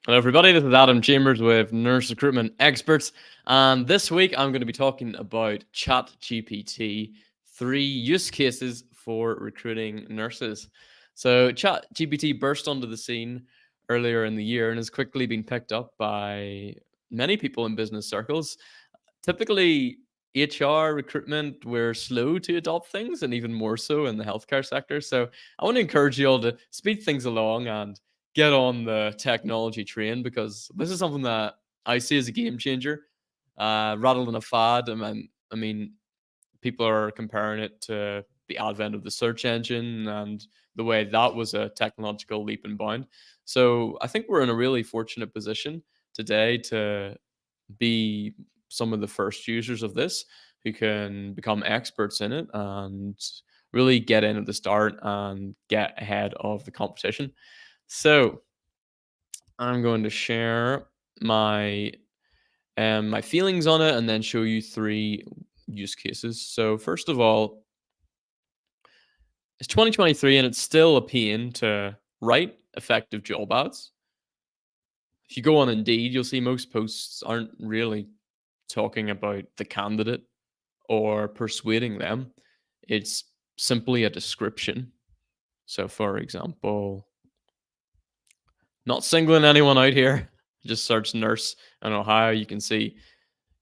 Hello, everybody. This is Adam Chambers with Nurse Recruitment Experts. And this week, I'm going to be talking about ChatGPT, three use cases for recruiting nurses. So, ChatGPT burst onto the scene earlier in the year and has quickly been picked up by many people in business circles. Typically, HR recruitment, we're slow to adopt things, and even more so in the healthcare sector. So, I want to encourage you all to speed things along and get on the technology train because this is something that I see as a game changer, rather than a fad. I mean, people are comparing it to the advent of the search engine and the way that was a technological leap and bound. So I think we're in a really fortunate position today to be some of the first users of this who can become experts in it and really get in at the start and get ahead of the competition. So I'm going to share my my feelings on it and then show you three use cases. So first of all, it's 2023 and it's still a pain to write effective job ads. If you go on Indeed, you'll see most posts aren't really talking about the candidate or persuading them. It's simply a description. So for example, not singling anyone out here, just search nurse in Ohio. You can see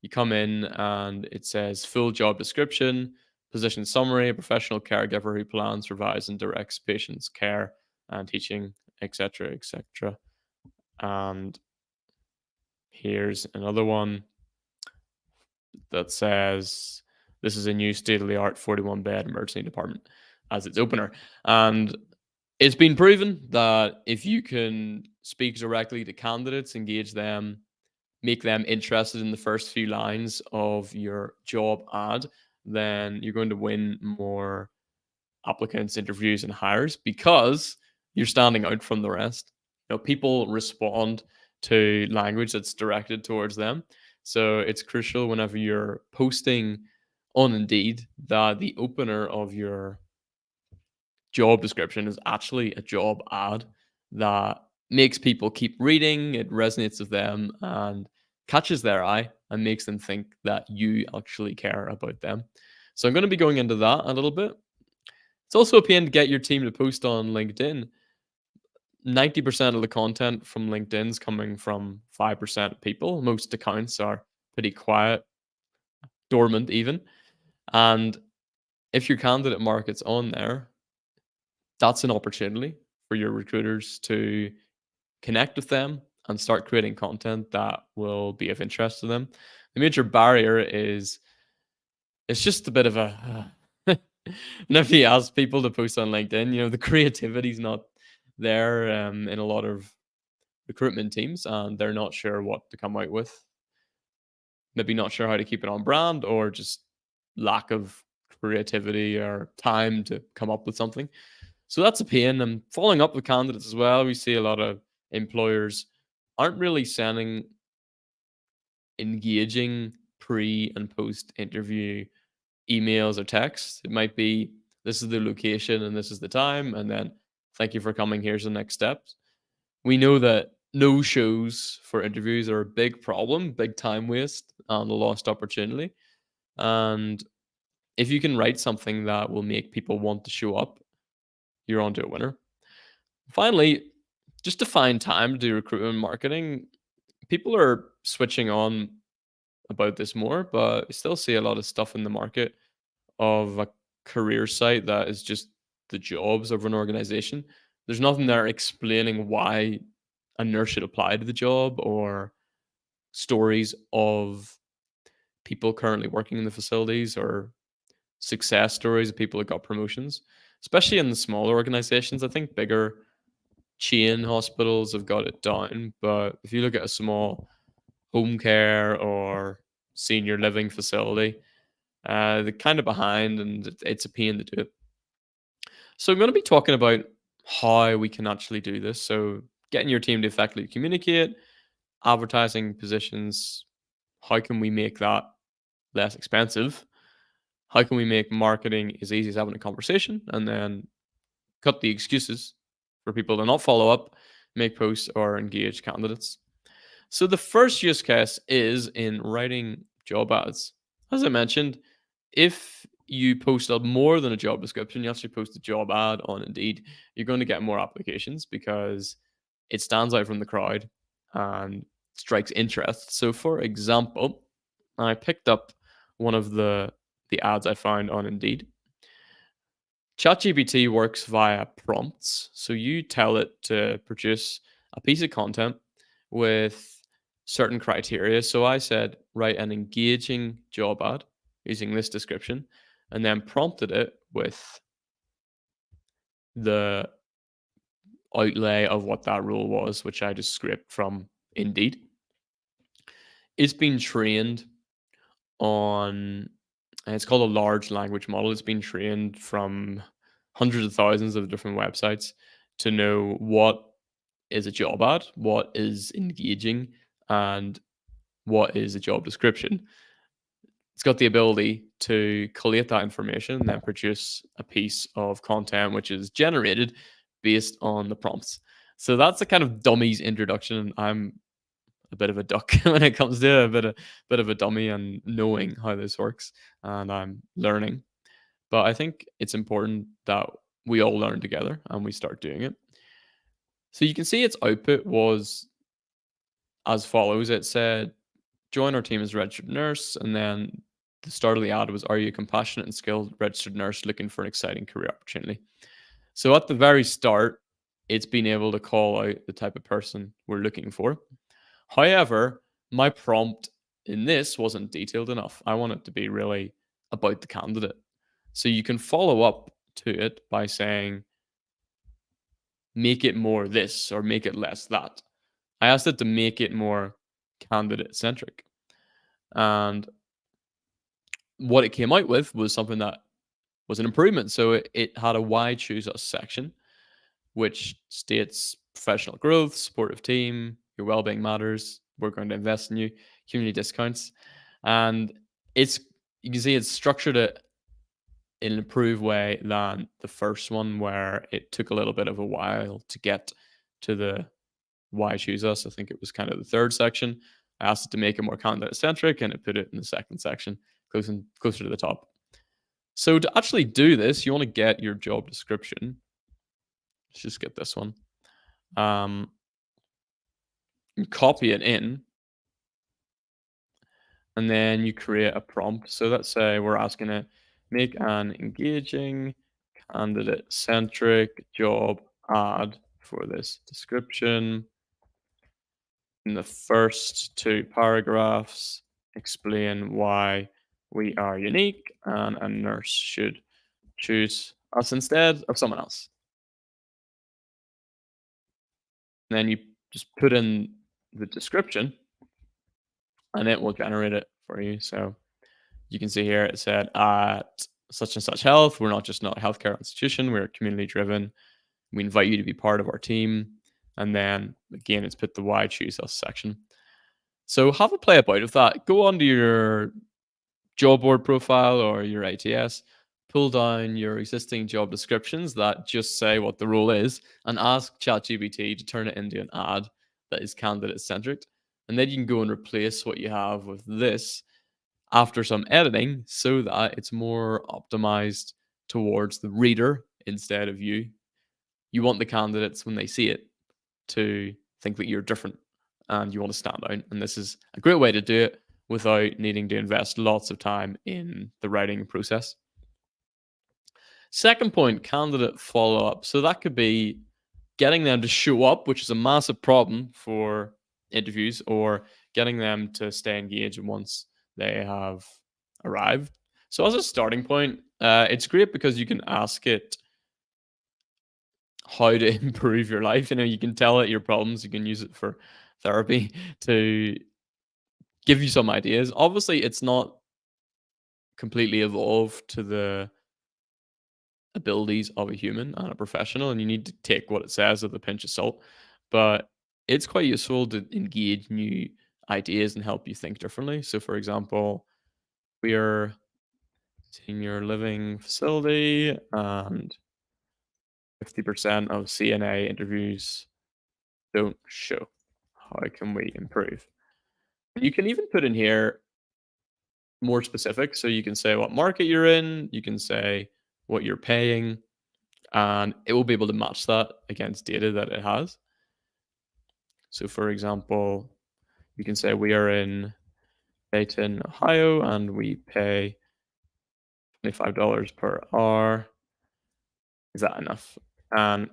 you come in and it says full job description, position summary, a professional caregiver who plans, revises, and directs patients' care and teaching, etc., etc. And here's another one that says this is a new state of the art 41-bed emergency department as its opener. And it's been proven that if you can speak directly to candidates, engage them, make them interested in the first few lines of your job ad, then you're going to win more applicants, interviews, and hires because you're standing out from the rest. People respond to language that's directed towards them. So it's crucial whenever you're posting on Indeed that the opener of your job description is actually a job ad that makes people keep reading, it resonates with them and catches their eye and makes them think that you actually care about them. So I'm going to be going into that a little bit. It's also a pain to get your team to post on LinkedIn. 90% of the content from LinkedIn's coming from 5% of people. Most accounts are pretty quiet, dormant even. And if your candidate market's on there, that's an opportunity for your recruiters to connect with them and start creating content that will be of interest to them. The major barrier is it's just a bit of a whenever you ask people to post on LinkedIn, the creativity's not there in a lot of recruitment teams, and they're not sure what to come out with. Maybe not sure how to keep it on brand, or just lack of creativity or time to come up with something. So that's a pain. And following up with candidates as well, we see a lot of employers aren't really sending engaging pre and post interview emails or texts. It might be this is the location and this is the time, and then thank you for coming. Here's the next steps. We know that no shows for interviews are a big problem, big time waste, and a lost opportunity. And if you can write something that will make people want to show up, you're onto a winner. Finally, just to find time to do recruitment marketing, people are switching on about this more, but I still see a lot of stuff in the market of a career site that is just the jobs of an organization. There's nothing there explaining why a nurse should apply to the job or stories of people currently working in the facilities or success stories of people that got promotions, especially in the smaller organizations. I think bigger chain hospitals have got it down, but if you look at a small home care or senior living facility, they're kind of behind and it's a pain to do it. So I'm going to be talking about how we can actually do this. So getting your team to effectively communicate, advertising positions, how can we make that less expensive? How can we make marketing as easy as having a conversation and then cut the excuses for people to not follow up make posts, or engage candidates. So the first use case is in writing job ads. As I mentioned, if you post up more than a job description, you actually post a job ad on Indeed, you're going to get more applications because it stands out from the crowd and strikes interest. So for example, I picked up one of the ads I found on Indeed. ChatGPT works via prompts. So you tell it to produce a piece of content with certain criteria. So I said, write an engaging job ad using this description, and then prompted it with the outlay of what that role was, which I just scraped from Indeed. It's been trained on, and it's called a large language model. It's been trained from hundreds of thousands of different websites to know what is a job ad, what is engaging, and what is a job description. It's got the ability to collate that information and then produce a piece of content which is generated based on the prompts. So that's a kind of dummy's introduction. I'm a bit of a duck when it comes to a bit of a dummy and knowing how this works, and I'm learning. But I think it's important that we all learn together and we start doing it. So you can see its output was as follows. It said, join our team as registered nurse. And then the start of the ad was, are you a compassionate and skilled registered nurse looking for an exciting career opportunity? So at the very start, it's been able to call out the type of person we're looking for. However, my prompt in this wasn't detailed enough. I want it to be really about the candidate. So you can follow up to it by saying, make it more this or make it less that. I asked it to make it more candidate centric. And what it came out with was something that was an improvement. So it had a why choose us section, which states professional growth, supportive team, your well-being matters, we're going to invest in you, community discounts. And it's, you can see it's structured it in an improved way than the first one where it took a little bit of a while to get to the why choose us. I think it was kind of the third section. I asked it to make it more candidate centric and it put it in the second section, closer to the top. So to actually do this, you want to get your job description. Let's just get this one. You copy it in, and then you create a prompt. So let's say we're asking it, make an engaging, candidate-centric job ad for this description. In the first two paragraphs, explain why we are unique and a nurse should choose us instead of someone else. And then you just put in the description and it will generate it for you. So you can see here it said at such and such health, we're not just not a healthcare institution, we're community driven. We invite you to be part of our team. And then again, it's put the why choose us section. So have a play about with that. Go onto your job board profile or your ATS, pull down your existing job descriptions that just say what the role is, and ask ChatGPT to turn it into an ad that is candidate centric. And then you can go and replace what you have with this after some editing so that it's more optimized towards the reader instead of you. You want the candidates when they see it to think that you're different and you want to stand out. And this is a great way to do it without needing to invest lots of time in the writing process. Second point, candidate follow up. So that could be getting them to show up, which is a massive problem for interviews, or getting them to stay engaged once they have arrived. So as a starting point, it's great because you can ask it how to improve your life. You know, you can tell it your problems. You can use it for therapy to give you some ideas. Obviously, it's not completely evolved to the abilities of a human and a professional, and you need to take what it says with a pinch of salt. But it's quite useful to engage new ideas and help you think differently. So, for example, we are senior living facility, and 50% of CNA interviews don't show. How can we improve? You can even put in here more specific. So you can say what market you're in, you can say what you're paying, and it will be able to match that against data that it has. So, for example, you can say we are in Dayton, Ohio, and we pay $25 per hour. Is that enough? And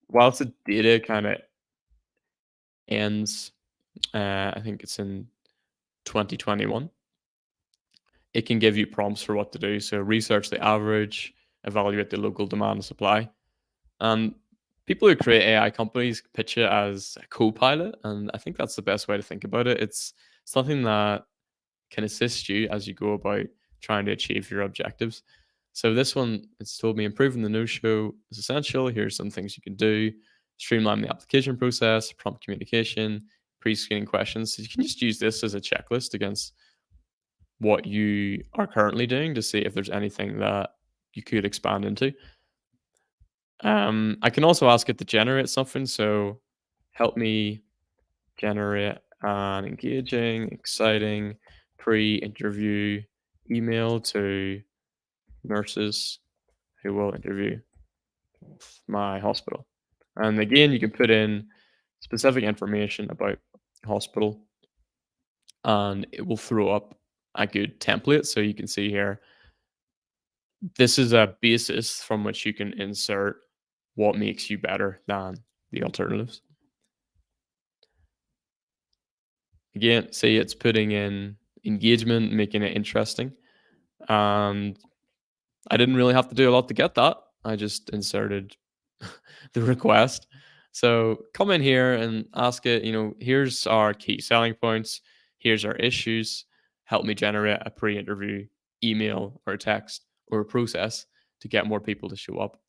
whilst the data kind of ends, I think it's in 2021, it can give you prompts for what to do. So, research the average, evaluate the local demand and supply. And people who create AI companies pitch it as a co-pilot, and I think that's the best way to think about it. It's something that can assist you as you go about trying to achieve your objectives. So this one, it's told me improving the no-show is essential. Here's some things you can do: streamline the application process, prompt communication, pre-screening questions. So you can just use this as a checklist against what you are currently doing to see if there's anything that you could expand into. I can also ask it to generate something. So help me generate an engaging, exciting pre-interview email to nurses who will interview my hospital. And again, you can put in specific information about hospital and it will throw up a good template. So you can see here, this is a basis from which you can insert what makes you better than the alternatives. Again, say it's putting in engagement, making it interesting. And I didn't really have to do a lot to get that. I just inserted the request. So come in here and ask it, here's our key selling points, here's our issues. Help me generate a pre interview email or a text or a process to get more people to show up.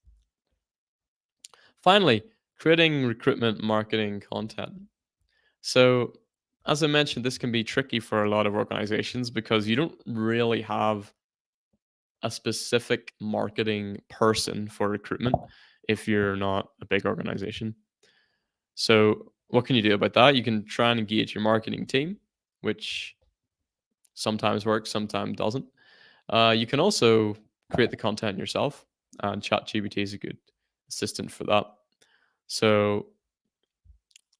Finally, creating recruitment marketing content. So, as I mentioned, this can be tricky for a lot of organizations because you don't really have a specific marketing person for recruitment if you're not a big organization. So, what can you do about that? You can try and engage your marketing team, which sometimes works, sometimes doesn't. You can also create the content yourself, and ChatGPT is a good assistant for that. So,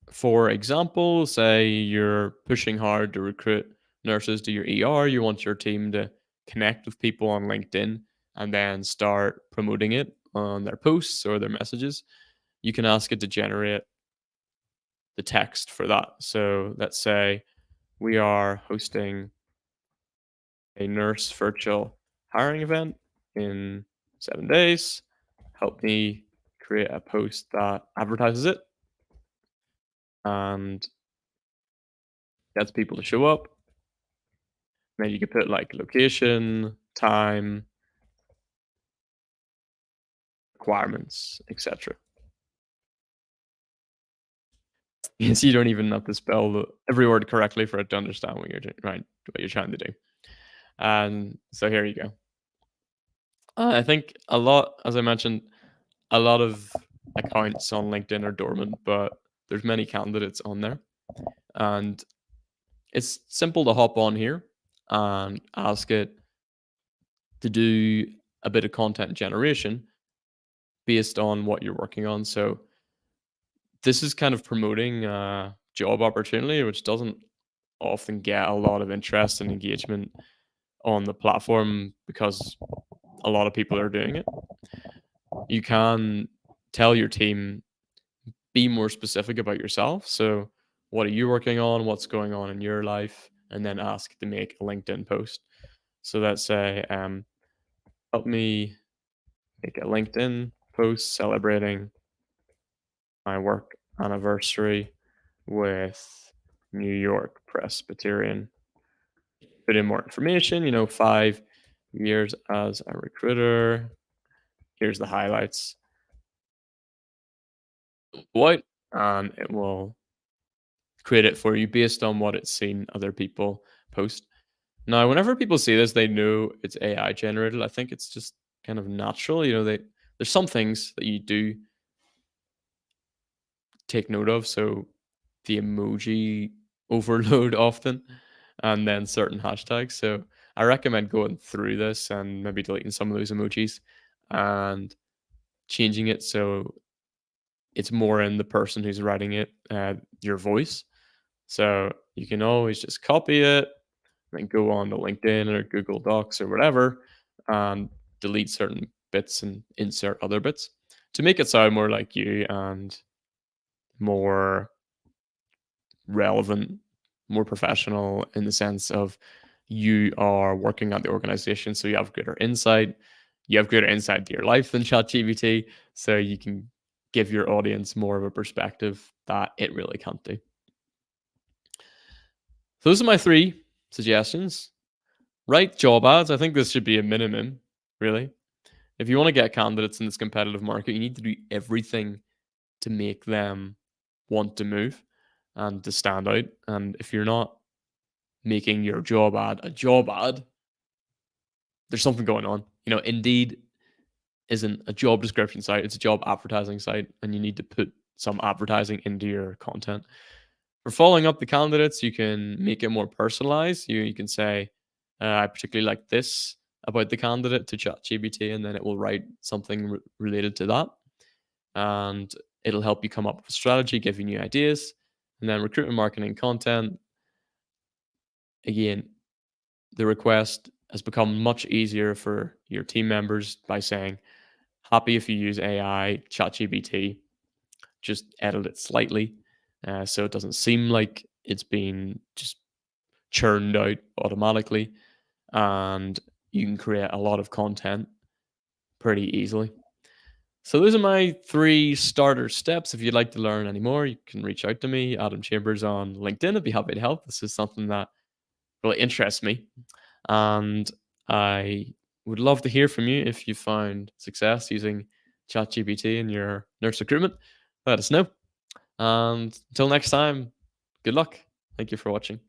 for example, say you're pushing hard to recruit nurses to your ER, you want your team to connect with people on LinkedIn and then start promoting it on their posts or their messages. You can ask it to generate the text for that. So let's say we are hosting a nurse virtual hiring event in 7 days. Help me create a post that advertises it and gets people to show up. Then you could put like location, time, requirements, etc. So you don't even have to spell every word correctly for it to understand what you're doing, right? What you're trying to do. And so here you go. I think a lot, as I mentioned, a lot of accounts on LinkedIn are dormant, but there's many candidates on there, and it's simple to hop on here and ask it to do a bit of content generation based on what you're working on. So this is kind of promoting a job opportunity, which doesn't often get a lot of interest and engagement on the platform because a lot of people are doing it. You can tell your team, be more specific about yourself. So, what are you working on? What's going on in your life? And then ask to make a LinkedIn post. So, let's say, help me make a LinkedIn post celebrating my work anniversary with New York Presbyterian. Put in more information, 5 years as a recruiter. Here's the highlights. What? And it will create it for you based on what it's seen other people post. Now, whenever people see this, they know it's AI generated. I think it's just kind of natural. There's some things that you do take note of. So the emoji overload often, and then certain hashtags. So I recommend going through this and maybe deleting some of those emojis and changing it so it's more in the person who's writing it, your voice. So you can always just copy it, then go on to LinkedIn or Google Docs or whatever, and delete certain bits and insert other bits to make it sound more like you and more relevant, more professional in the sense of you are working at the organization, so you have greater insight. You have greater insight to your life than ChatGPT, so you can give your audience more of a perspective that it really can't do. So those are my three suggestions. Write job ads. I think this should be a minimum, really. If you want to get candidates in this competitive market, you need to do everything to make them want to move and to stand out. And if you're not making your job ad a job ad, there's something going on. Indeed isn't a job description site, it's a job advertising site, and you need to put some advertising into your content. For following up the candidates, you can make it more personalized. You can say, I particularly like this about the candidate to ChatGPT, and then it will write something related to that. And it'll help you come up with a strategy, give you new ideas. And then recruitment marketing content. Again, the request has become much easier for your team members by saying, happy if you use AI, ChatGPT, just edit it slightly so it doesn't seem like it's been just churned out automatically. And you can create a lot of content pretty easily. So those are my three starter steps. If you'd like to learn any more, you can reach out to me, Adam Chambers on LinkedIn. I'd be happy to help. This is something that really interests me. And I would love to hear from you if you found success using ChatGPT in your nurse recruitment. Let us know. And until next time, good luck. Thank you for watching.